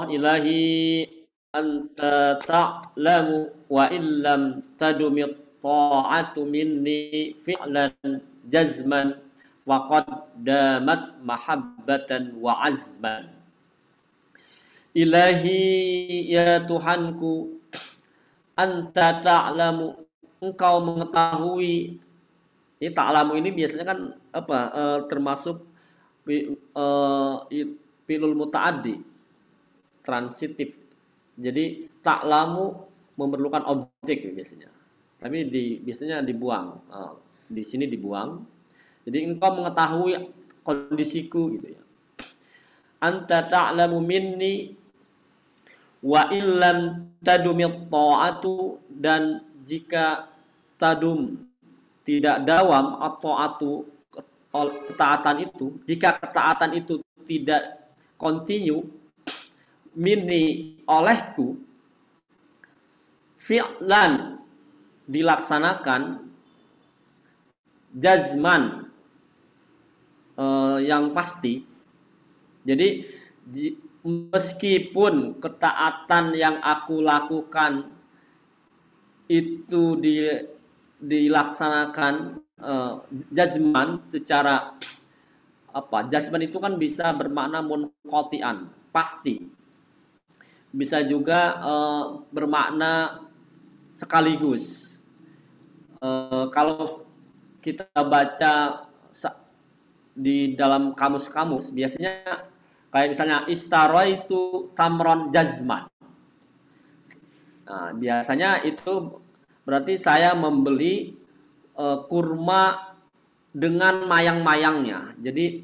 ilahi anta ta'lamu wa illam tadumit ta'atu minni fi'lan jazman wa qad damat mahabbatan wa azman. Ilahi ya Tuhanku, anta ta'lamu, engkau mengetahui. Ini ta'lamu ini biasanya kan apa, termasuk fi'lul muta'addi, transitif. Jadi ta'lamu memerlukan objek biasanya. Tapi biasanya dibuang. Di sini dibuang. Jadi engkau mengetahui kondisiku gitu ya. Anta ta'lamu minni wa illam tadumit ta'atu, dan jika tadum tidak dawam at-ta'atu ketaatan itu, jika ketaatan itu tidak continue minni olehku, fi'lan dilaksanakan, jazman yang pasti. Jadi meskipun ketaatan yang aku lakukan itu dilaksanakan jazman secara apa? Jazman itu kan bisa bermakna munqati'an, pasti. Bisa juga bermakna sekaligus. Kalau kita baca di dalam kamus-kamus, biasanya kayak misalnya istaraitu tamron jazman. Nah, biasanya itu berarti saya membeli kurma dengan mayang-mayangnya. Jadi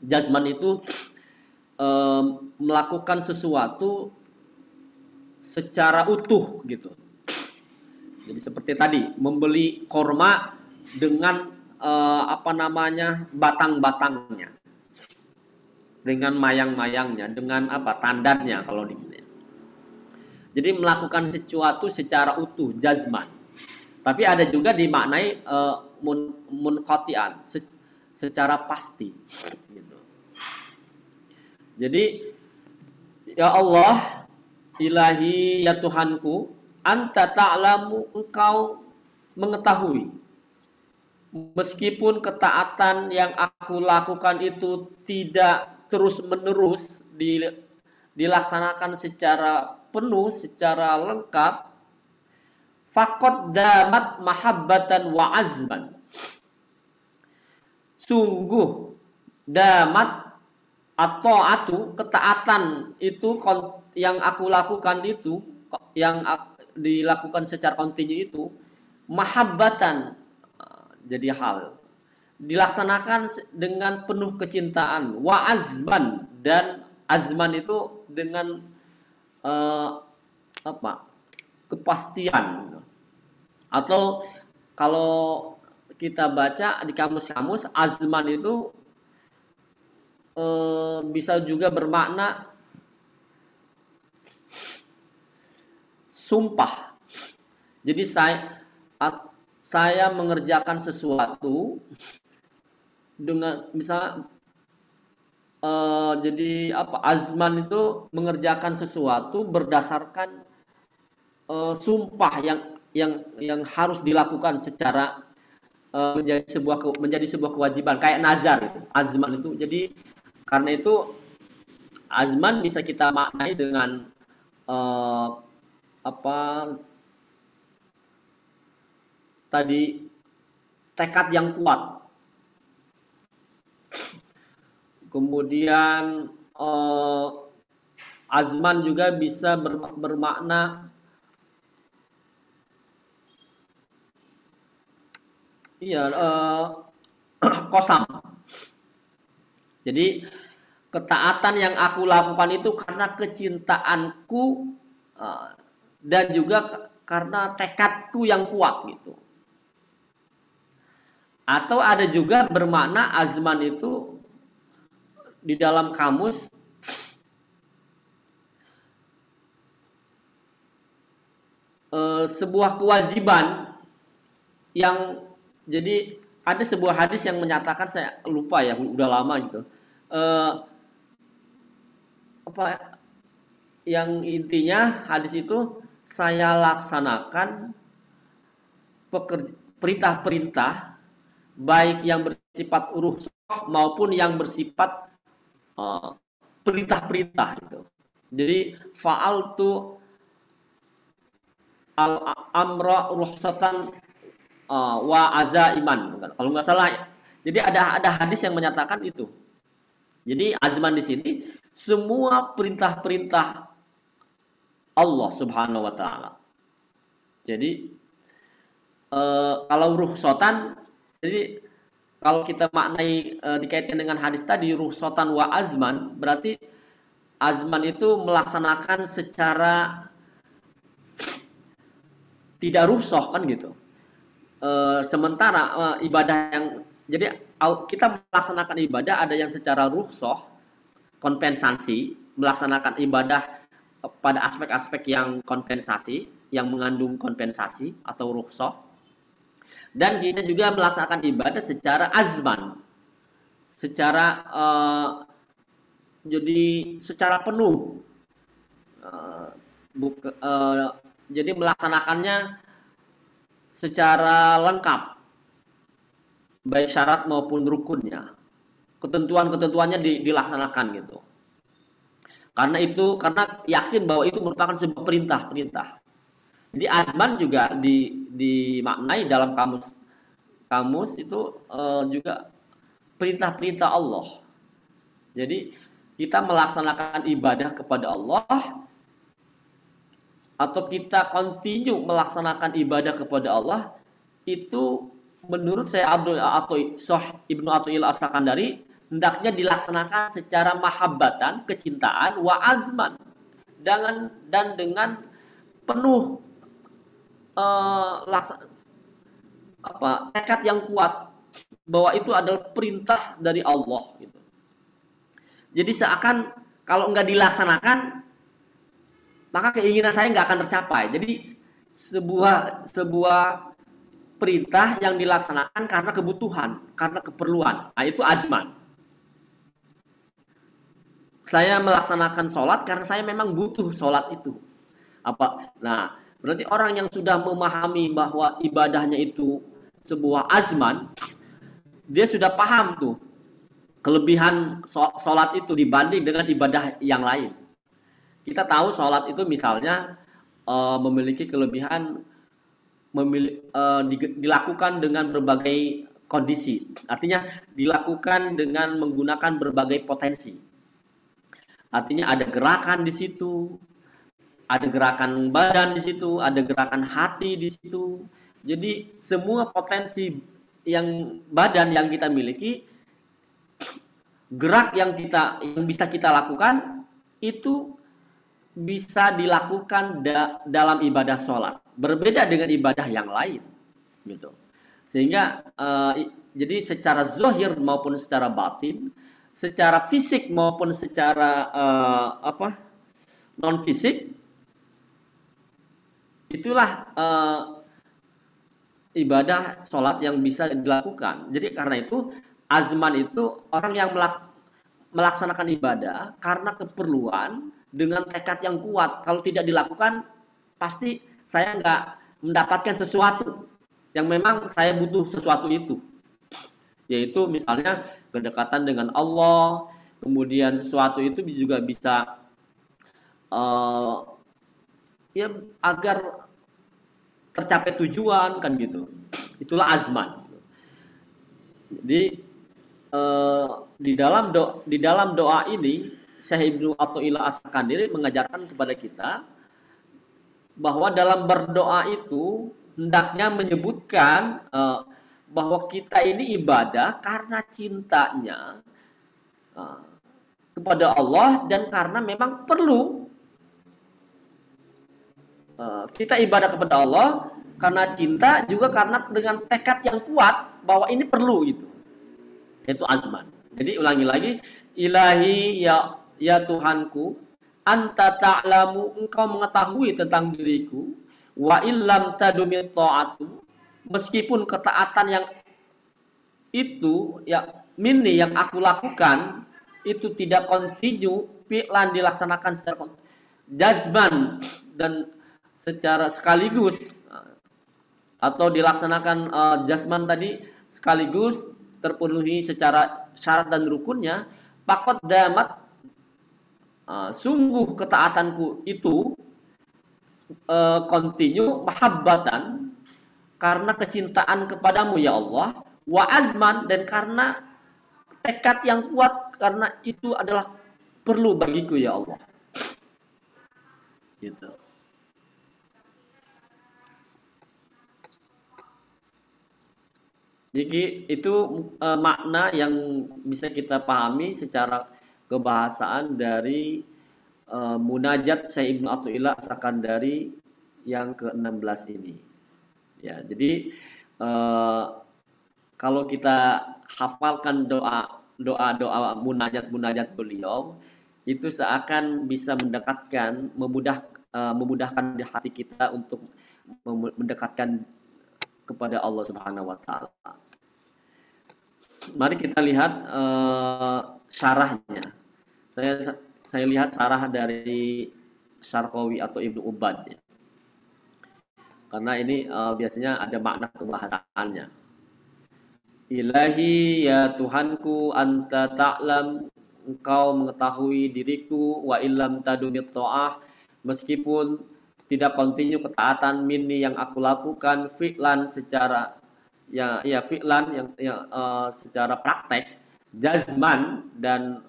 jazman itu melakukan sesuatu secara utuh gitu. Jadi seperti tadi, membeli kurma dengan batang-batangnya, dengan mayang-mayangnya, dengan tandannya kalau di. Jadi melakukan sesuatu secara utuh, jazman. Tapi ada juga dimaknai munqati'an, secara pasti. Gitu. Jadi ya Allah, ilahi ya Tuhanku, anta ta'lamu, engkau mengetahui. Meskipun ketaatan yang aku lakukan itu tidak terus-menerus dilaksanakan secara penuh, secara lengkap, faqad damat mahabbatan wa azman. Sungguh damat at-ta'atu, ketaatan itu yang aku lakukan itu, yang dilakukan secara kontinu itu, mahabbatan, jadi hal dilaksanakan dengan penuh kecintaan, wa azman, dan azman itu dengan kepastian. Atau kalau kita baca di kamus-kamus, azman itu bisa juga bermakna sumpah. Jadi saya mengerjakan sesuatu dengan misalnya jadi azman itu mengerjakan sesuatu berdasarkan sumpah yang harus dilakukan secara menjadi sebuah kewajiban, kayak nazar itu, azman itu. Jadi karena itu azman bisa kita maknai dengan tadi, tekad yang kuat. Kemudian azman juga bisa bermakna kosam. Jadi ketaatan yang aku lakukan itu karena kecintaanku dan juga karena tekadku yang kuat gitu. Atau ada juga bermakna azman itu di dalam kamus sebuah kewajiban yang, jadi ada sebuah hadis yang menyatakan, saya lupa ya, udah lama gitu, yang intinya hadis itu saya laksanakan perintah-perintah baik yang bersifat rukhsah maupun yang bersifat uh, perintah-perintah gitu. Jadi fa'altu al-amra rukhsatan wa azaiman. Kalau nggak salah. Jadi ada hadis yang menyatakan itu. Jadi azman di sini semua perintah-perintah Allah Subhanahu wa taala. Jadi kalau rukhsatan, jadi kalau kita maknai dikaitkan dengan hadis tadi rukhsatan wa azman, berarti azman itu melaksanakan secara tidak rukhsah kan gitu. Sementara ibadah yang jadi kita melaksanakan ibadah ada yang secara rukhsah, kompensasi, melaksanakan ibadah pada aspek-aspek yang kompensasi, yang mengandung kompensasi atau rukhsah. Dan kita juga melaksanakan ibadah secara azman, secara jadi secara penuh, jadi melaksanakannya secara lengkap, baik syarat maupun rukunnya, ketentuan-ketentuannya dilaksanakan gitu. Karena yakin bahwa itu merupakan sebuah perintah. Jadi azman juga dimaknai dalam kamus itu juga perintah-perintah Allah. Jadi kita melaksanakan ibadah kepada Allah atau kita continue melaksanakan ibadah kepada Allah itu menurut saya Ibnu Athaillah As-Sakandari hendaknya dilaksanakan secara mahabbatan, kecintaan, wa azman, dan dengan penuh tekad yang kuat bahwa itu adalah perintah dari Allah gitu. Jadi seakan kalau nggak dilaksanakan maka keinginan saya nggak akan tercapai. Jadi sebuah perintah yang dilaksanakan karena kebutuhan, karena keperluan. Nah, itu azman. Saya melaksanakan sholat karena saya memang butuh sholat itu. Nah, berarti orang yang sudah memahami bahwa ibadahnya itu sebuah azman, dia sudah paham tuh kelebihan sholat itu dibanding dengan ibadah yang lain. Kita tahu sholat itu misalnya memiliki kelebihan dilakukan dengan berbagai kondisi. Artinya dilakukan dengan menggunakan berbagai potensi. Artinya ada gerakan di situ, ada gerakan badan di situ, ada gerakan hati di situ. Jadi semua potensi yang badan yang kita miliki, gerak yang bisa kita lakukan itu bisa dilakukan dalam ibadah sholat, berbeda dengan ibadah yang lain, gitu. Sehingga jadi secara zahir maupun secara batin, secara fisik maupun secara non fisik, itulah ibadah sholat yang bisa dilakukan. Jadi karena itu azman itu orang yang melaksanakan ibadah karena keperluan dengan tekad yang kuat. Kalau tidak dilakukan, pasti saya nggak mendapatkan sesuatu yang memang saya butuh sesuatu itu. Yaitu misalnya kedekatan dengan Allah, kemudian sesuatu itu juga bisa ya agar tercapai tujuan kan gitu. Itulah azman. Jadi di dalam doa ini Syekh Ibnu Athaillah As-Sakandari mengajarkan kepada kita bahwa dalam berdoa itu hendaknya menyebutkan bahwa kita ini ibadah karena cintanya kepada Allah dan karena memang perlu. Kita ibadah kepada Allah karena cinta, juga karena dengan tekad yang kuat bahwa ini perlu gitu. Itu azman. Jadi ulangi lagi, ilahi ya Tuhanku, anta ta'lamu, engkau mengetahui tentang diriku, wa illam tadumi ta'atu, meskipun ketaatan yang itu ya minni yang aku lakukan itu tidak continue fi'lan dilaksanakan secara jazman dan secara sekaligus, atau dilaksanakan jazman tadi sekaligus terpenuhi secara syarat dan rukunnya, faqad damat, sungguh ketaatanku itu continue mahabbatan, karena kecintaan kepadamu ya Allah, wa azman, dan karena tekad yang kuat, karena itu adalah perlu bagiku ya Allah. Gitu. Jadi itu makna yang bisa kita pahami secara kebahasaan dari munajat Syekh Ibnu Athaillah As-Sakandari yang ke-16 ini. Ya, jadi kalau kita hafalkan doa munajat beliau, itu seakan bisa mendekatkan, memudahkan di hati kita untuk mendekatkan kepada Allah Subhanahu wa taala. Mari kita lihat syarahnya. Saya lihat syarah dari Syarqawi atau Ibnu Ubad, ya. Karena ini biasanya ada makna kebahasaannya. Ilahi, ya Tuhanku, anta ta'lam, engkau mengetahui diriku, wa illam tadumit ta'ah, meskipun tidak kontinu ketaatan minni yang aku lakukan, fi'lan secara fi'lan yang secara praktek, jazman dan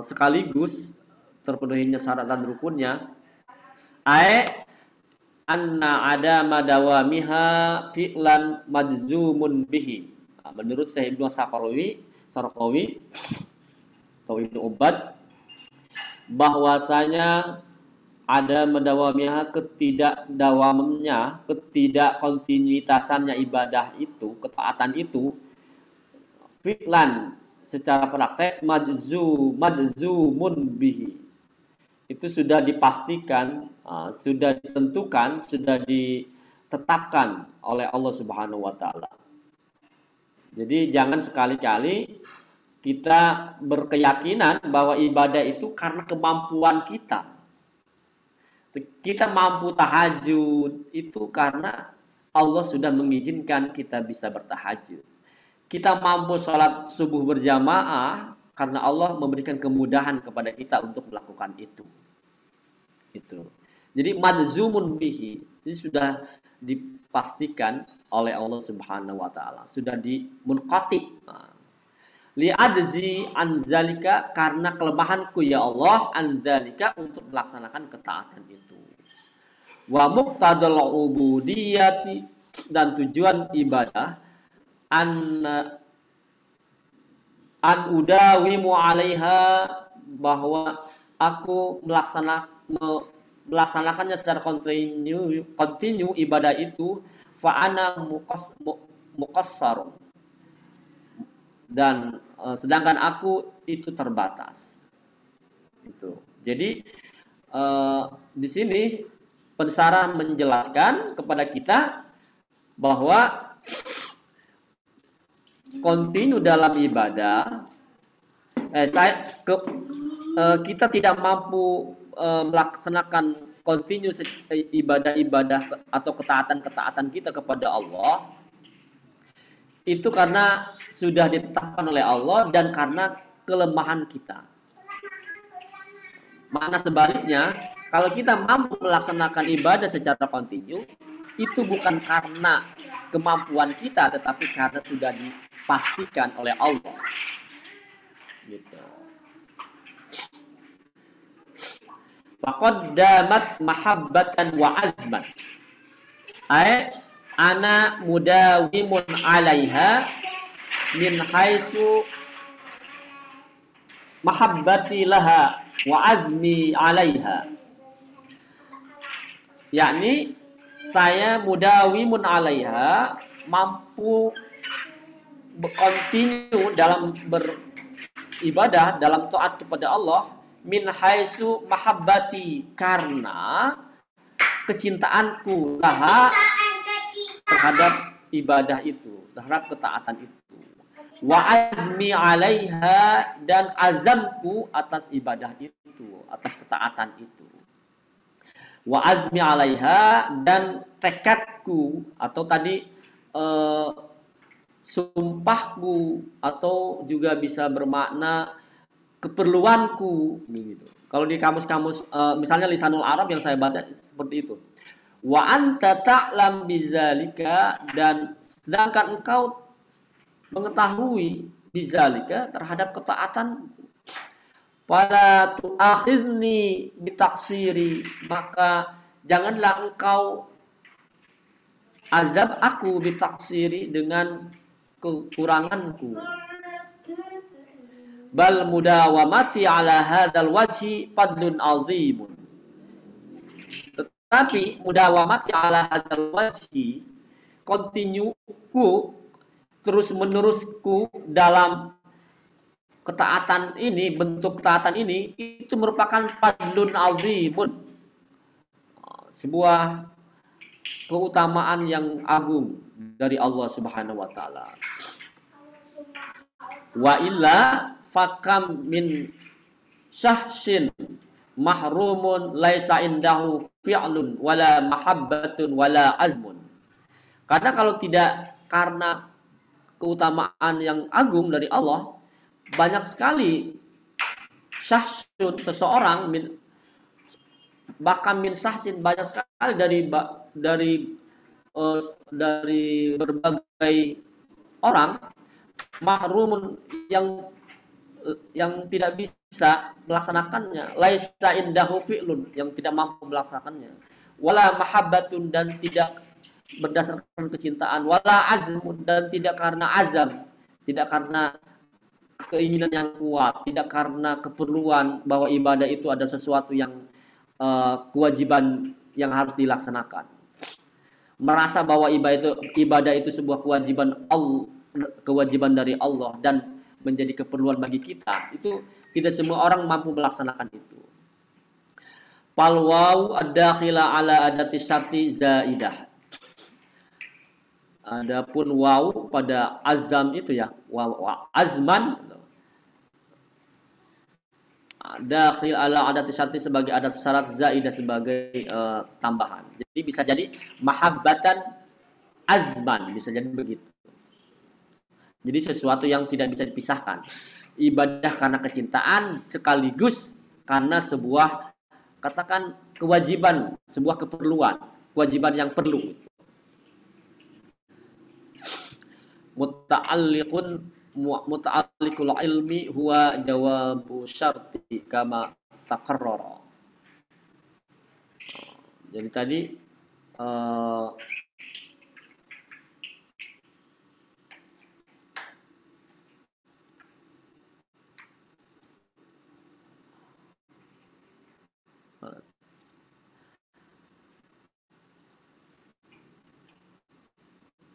sekaligus terpenuhinya syarat dan rukunnya, anna adama dawamiha fi'lan majzumun bihi. Menurut Syekh Ibnu Sarqawi atau Ibnu Ubad, bahwasanya ada mendawamiha, ketidakkontinuitasannya ibadah itu, ketaatan itu, fi'lan secara praktek, majzumun bihi, itu sudah dipastikan, sudah ditentukan, sudah ditetapkan oleh Allah Subhanahu wa taala. Jadi jangan sekali-kali kita berkeyakinan bahwa ibadah itu karena kemampuan kita. Kita mampu tahajud itu karena Allah sudah mengizinkan kita bisa bertahajud. Kita mampu sholat subuh berjamaah karena Allah memberikan kemudahan kepada kita untuk melakukan itu. Jadi majzumun bihi, ini sudah dipastikan oleh Allah Subhanahu wa taala, sudah dimunqati. Li'ajzi anzalika, karena kelemahanku ya Allah, anzalika, untuk melaksanakan ketaatan itu. Wa muqtadal ubudiyati, dan tujuan ibadah, an udawimu alaiha, bahwa aku melaksanakannya secara kontinu ibadah itu, fa ana muqassarun, dan sedangkan aku itu terbatas. Jadi di sini pensarah menjelaskan kepada kita bahwa kontinu dalam ibadah, kita tidak mampu melaksanakan kontinu ibadah-ibadah atau ketaatan-ketaatan kita kepada Allah, itu karena sudah ditetapkan oleh Allah dan karena kelemahan kita. Makna sebaliknya, kalau kita mampu melaksanakan ibadah secara kontinu, itu bukan karena kemampuan kita, tetapi karena sudah dipastikan oleh Allah. Gitu. Faqad damat mahabbatan wa azman. Ana mudawimun alaiha min haitsu mahabbati laha wa azmi alaiha. Yakni saya mudawimun alaiha, mampu kontinu dalam beribadah, dalam taat kepada Allah, min haitsu mahabbati, karena kecintaanku laha, terhadap ibadah itu, terhadap ketaatan itu. Wa azmi alaiha, dan azamku atas ibadah itu, atas ketaatan itu. Wa azmi 'alaiha, dan tekadku atau tadi sumpahku, atau juga bisa bermakna keperluanku begitu. Kalau di kamus-kamus misalnya Lisanul Arab yang saya baca seperti itu. Wa anta ta'lam bizalika, dan sedangkan engkau mengetahui bizalika terhadap ketaatan, fala tu'akhidni bitaksiri, maka janganlah engkau azab aku bitaksiri, dengan kekuranganku. Bal mudawamati ala hadzal wajhi fadlun azimun. Tetapi mudawamati ala hadzal wajhi, kontinuku, terus menerusku dalam ketaatan ini, bentuk ketaatan ini, itu merupakan fadlun azimun, sebuah keutamaan yang agung dari Allah Subhanahu wa taala. Wa illa fakam min syahsin mahrumun laisa indahu fi'lun wala mahabbatun wala azmun. Karena kalau tidak karena keutamaan yang agung dari Allah, banyak sekali syahsun, seseorang, bahkan min syahsin, banyak sekali dari berbagai orang, mahrumun, yang tidak bisa melaksanakannya, laisa indahu fi'lun, yang tidak mampu melaksanakannya, wala mahabbatun, dan tidak berdasarkan kecintaan, wala azmun, dan tidak karena azam, tidak karena keinginan yang kuat, tidak karena keperluan bahwa ibadah itu ada sesuatu yang kewajiban yang harus dilaksanakan. Merasa bahwa ibadah itu sebuah kewajiban dari Allah dan menjadi keperluan bagi kita, itu tidak semua orang mampu melaksanakan itu. Fal wawu ad-dakhila ala adati syarti zaidah. Adapun wawu pada azam itu ya, azman, dakhil ala adati syarti sebagai adat syarat, zaidah sebagai tambahan. Jadi bisa jadi mahabbatan azman, bisa jadi begitu. Jadi sesuatu yang tidak bisa dipisahkan. Ibadah karena kecintaan sekaligus karena sebuah, katakan, kewajiban, sebuah keperluan, kewajiban yang perlu. Muta'alliqul ilmi huwa jawabu syarti kama taqarrara. Jadi tadi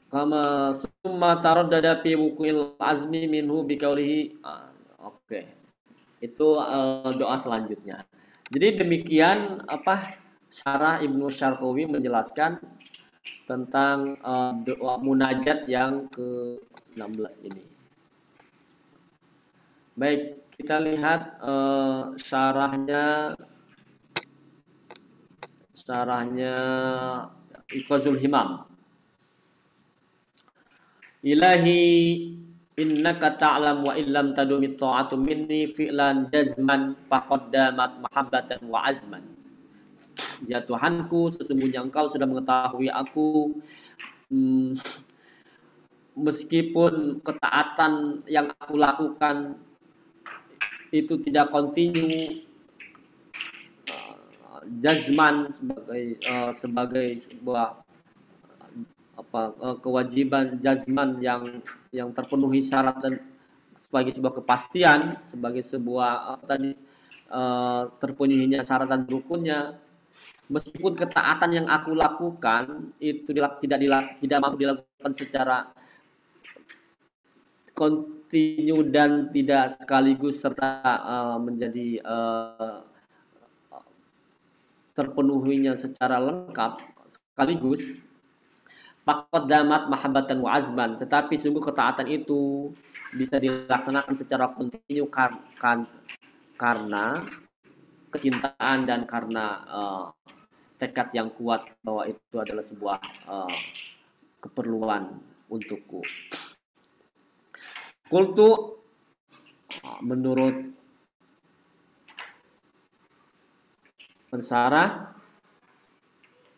kama summa taraddada fi wuqil azmi minhu biqaulihi. Oke. Itu doa selanjutnya. Jadi demikian syarah Ibnu Syarqawi menjelaskan tentang doa munajat yang ke-16 ini. Baik, kita lihat syarahnya Iqazul Himam. Ilahi innaka ta'lam wa illam tadumit ta'atu minni fi'lan jazman faqaddamat mahabbatan wa azman. Ya Tuhanku, sesungguhnya Engkau sudah mengetahui aku, meskipun ketaatan yang aku lakukan itu tidak kontinu, jazman sebagai sebuah kewajiban jazman yang terpenuhi syarat dan sebagai sebuah kepastian, sebagai sebuah terpenuhinya syarat dan rukunnya. Meskipun ketaatan yang aku lakukan itu tidak mampu dilakukan secara kontinu dan tidak sekaligus serta menjadi terpenuhinya secara lengkap sekaligus, faqaddamat mahabbatan wa azman, tetapi sungguh ketaatan itu bisa dilaksanakan secara kontinu karena kecintaan dan karena tekad yang kuat bahwa itu adalah sebuah keperluan untukku. Qultu, menurut pensarah,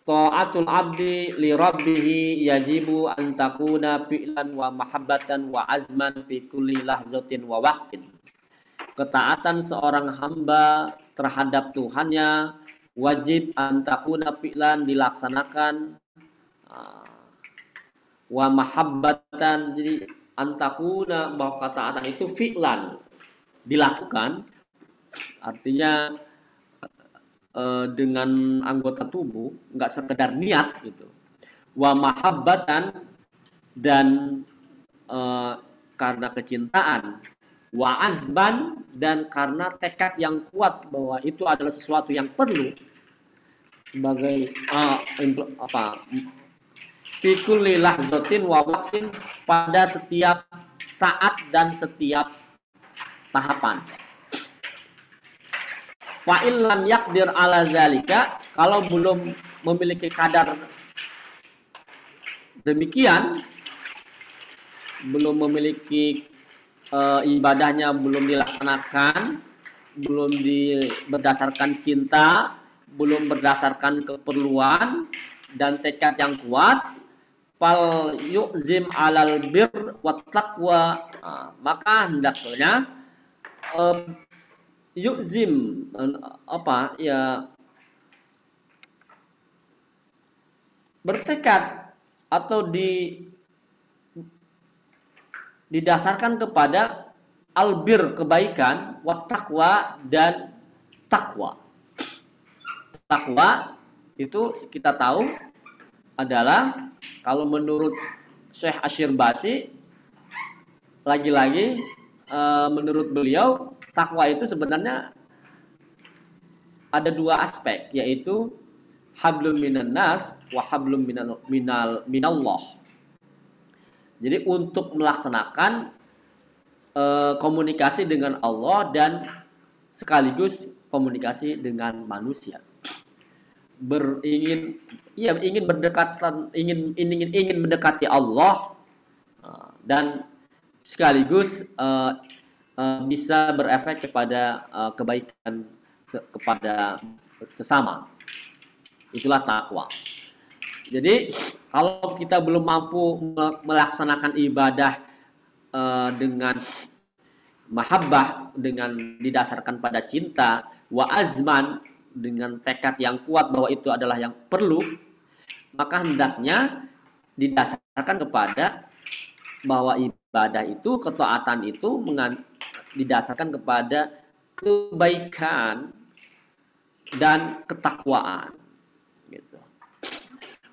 ta'atul abdi li rabbih yajibu an takuna fi'lan wa mahabbatan wa azman fi kulli lahzatin wa waqtin. Ketaatan seorang hamba terhadap Tuhannya wajib an takuna fi'lan, dilaksanakan, wa mahabbatan, jadi antakuna bahwa ketaatan itu fi'lan, dilakukan, artinya dengan anggota tubuh, nggak sekedar niat gitu. Wa mahabbatan, dan karena kecintaan, wa azban, dan karena tekad yang kuat bahwa itu adalah sesuatu yang perlu sebagai fi kulli lahzatin wa waqtin, pada setiap saat dan setiap tahapan. Fa illam yaqdir ala zalika, kalau belum memiliki kadar demikian, belum memiliki ibadahnya belum dilaksanakan, belum berdasarkan cinta, belum berdasarkan keperluan dan tekad yang kuat, fal yu'zim alal bir wa taqwa, maka hendaknya yu'zim bertekad atau didasarkan kepada albir, kebaikan, wa taqwa, dan takwa. Takwa itu kita tahu adalah, kalau menurut Syekh Asy-Syirbasi, lagi-lagi menurut beliau, takwa itu sebenarnya ada dua aspek, yaitu hablum minan nas wa hablum minallah. Jadi untuk melaksanakan komunikasi dengan Allah dan sekaligus komunikasi dengan manusia. Ingin berdekatan, ingin mendekati Allah, dan sekaligus bisa berefek kepada kebaikan kepada sesama. Itulah takwa. Jadi kalau kita belum mampu melaksanakan ibadah dengan mahabbah, dengan didasarkan pada cinta, wa azman, dengan tekad yang kuat bahwa itu adalah yang perlu, maka hendaknya didasarkan kepada bahwa ibadah itu, ketaatan itu didasarkan kepada kebaikan dan ketakwaan, gitu.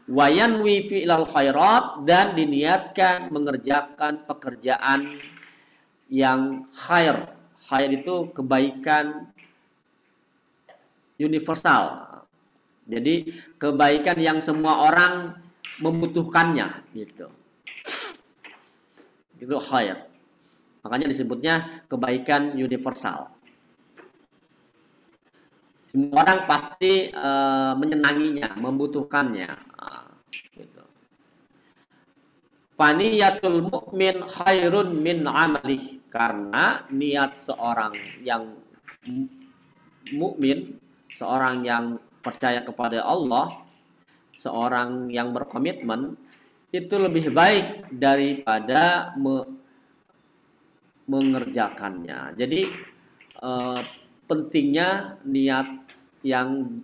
Wayanwi fi'lal khairat, dan diniatkan mengerjakan pekerjaan yang khair. Khair itu kebaikan universal. Jadi kebaikan yang semua orang membutuhkannya, gitu. Itu khair. Makanya disebutnya kebaikan universal. Semua orang pasti menyenanginya, membutuhkannya. Gitu. Faniyatul mu'min khairun min amalih, karena niat seorang yang mukmin, seorang yang percaya kepada Allah, seorang yang berkomitmen, itu lebih baik daripada mengerjakannya. Jadi pentingnya niat yang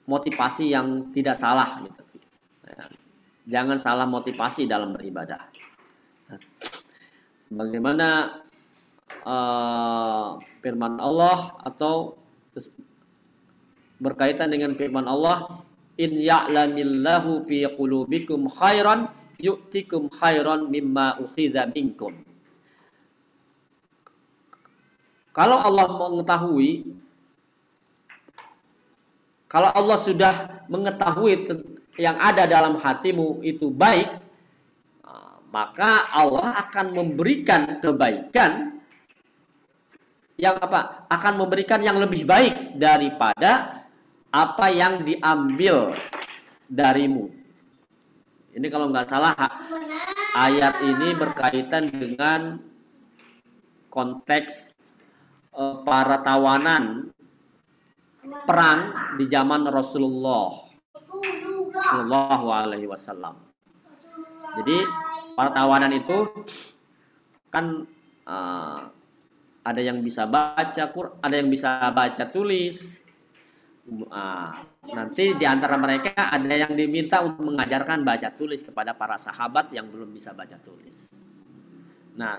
motivasi yang tidak salah, gitu. Jangan salah motivasi dalam beribadah. Sebagaimana firman Allah, atau berkaitan dengan firman Allah, in ya'lamillahu fi qulubikum khairan yu'tikum khairan mimma ukhidha minkum. Kalau Allah mengetahui, kalau Allah sudah mengetahui yang ada dalam hatimu itu baik, maka Allah akan memberikan kebaikan akan memberikan yang lebih baik daripada apa yang diambil darimu. Ini kalau nggak salah ayat ini berkaitan dengan konteks para tawanan perang di zaman Rasulullah Shallallahu Alaihi Wasallam. Jadi para tawanan itu kan ada yang bisa baca Quran, ada yang bisa baca tulis. Nanti di antara mereka ada yang diminta untuk mengajarkan baca tulis kepada para sahabat yang belum bisa baca tulis. Nah,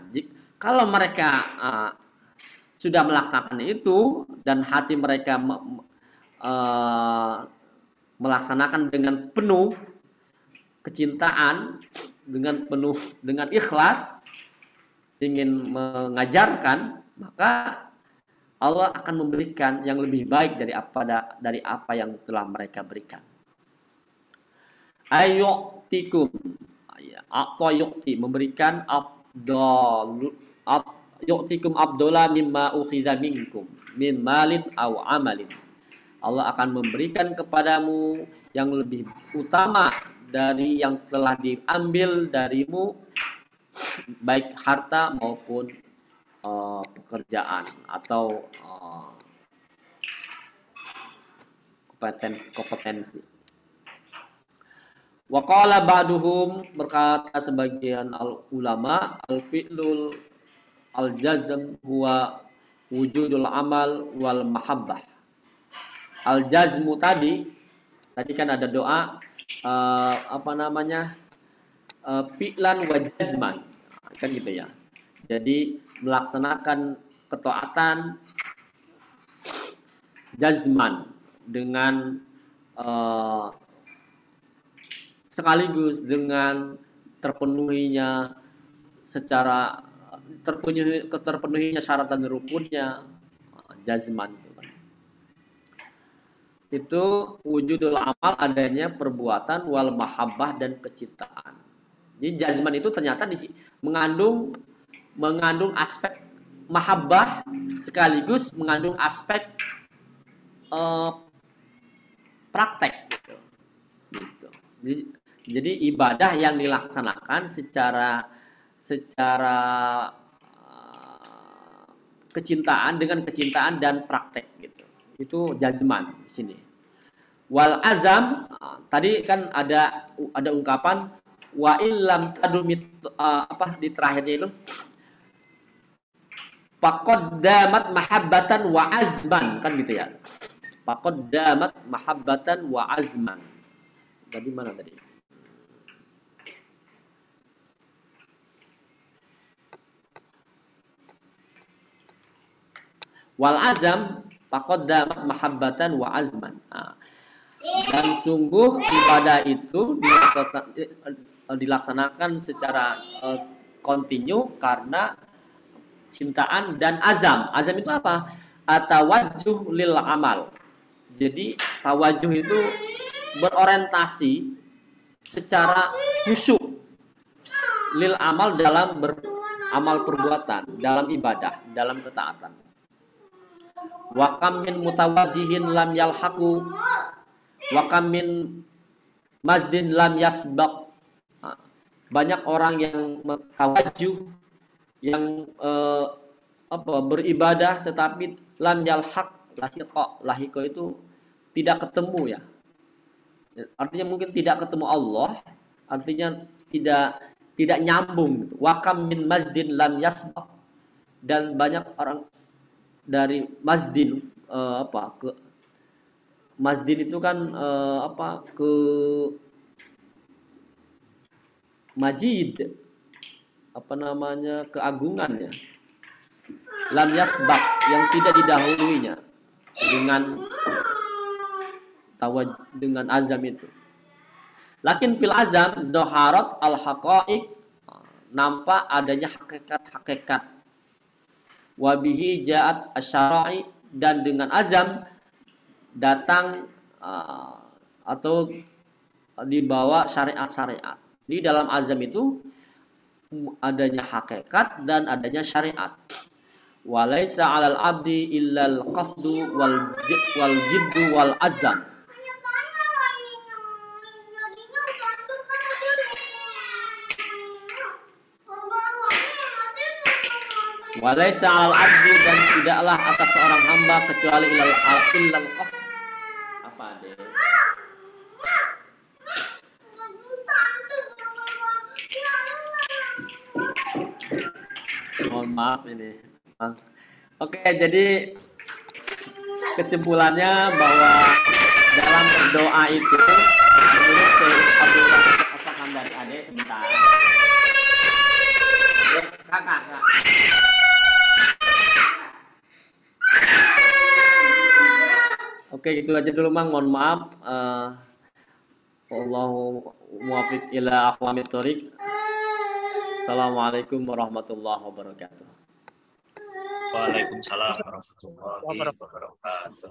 kalau mereka sudah melaksanakan itu dan hati mereka melaksanakan dengan penuh kecintaan, dengan ikhlas ingin mengajarkan, maka Allah akan memberikan yang lebih baik dari apa yang telah mereka berikan. Ayyu'tikum, atau yu'ti, memberikan yu'tikum abdola mimma ukhidha minkum min malin aw amalin. Allah akan memberikan kepadamu yang lebih utama dari yang telah diambil darimu, baik harta maupun pekerjaan atau kompetensi. Wa qala ba'duhum, berkata sebagian ulama, al-fi'lul al-jazm huwa wujudul amal wal mahabbah. Al-jazmu tadi kan ada doa fi'lan wa jazman, kan gitu ya. Jadi melaksanakan ketaatan jazman dengan sekaligus dengan terpenuhinya syarat dan rukunnya jazman itu wujudul amal, adanya perbuatan, wal mahabbah, dan kecintaan. Jadi jazman itu ternyata mengandung aspek mahabbah sekaligus mengandung aspek praktek gitu. Jadi ibadah yang dilaksanakan secara dengan kecintaan dan praktek gitu. Itu jazman di sini. Wal azam, tadi kan ada ungkapan wa illam tadumit di terakhirnya itu faqaddamat mahabbatan wa azman, kan gitu ya. Faqaddamat mahabbatan wa azman. Tadi mana tadi? Wal azam faqaddamat mahabbatan wa azman. Dan sungguh ibadah itu dilaksanakan secara kontinu karena cintaan dan azam. Azam itu apa? Atawajjuh lil amal. Jadi tawajuh itu berorientasi secara khusyuk lil amal, dalam beramal perbuatan, dalam ibadah, dalam ketaatan. Wa kam min mutawajjihin lam yalhaqu wa kam min masdin lam yasbaq. Banyak orang yang tawajuh, yang beribadah tetapi lam yalhaq, lahiqa itu tidak ketemu ya. Artinya mungkin tidak ketemu Allah, artinya tidak nyambung gitu. Wa kam min masdin lam yasbaq, dan banyak orang dari masdin ke masdin itu kan ke majid, keagungan ya. Lam yasbaq, yang tidak didahuluinya dengan azam itu. Lakin fil azam zaharat al haqaiq, nampak adanya hakikat-hakikat. Wabihi ja'at asyara'i, dan dengan azam datang atau dibawa syariat-syariat. Di dalam azam itu adanya hakikat dan adanya syariat. wa laisa 'alal 'abdi illal qasdu wal jiddu wal azam. Wa laisa 'alal 'abdi, dan tidaklah atas seorang hamba kecuali illal qasd. Apa deh? Mohon maaf ini. Oke, jadi kesimpulannya bahwa dalam berdoa itu menurut Syekh Abdul Razak As-Sakan dari Ade sebentar. Ya, kakak. Oke, gitu aja dulu Mang. Mohon maaf. Wallahu muwaffiq ila aqwamit thoriq. Assalamualaikum warahmatullahi wabarakatuh. Waalaikumsalam warahmatullahi wabarakatuh.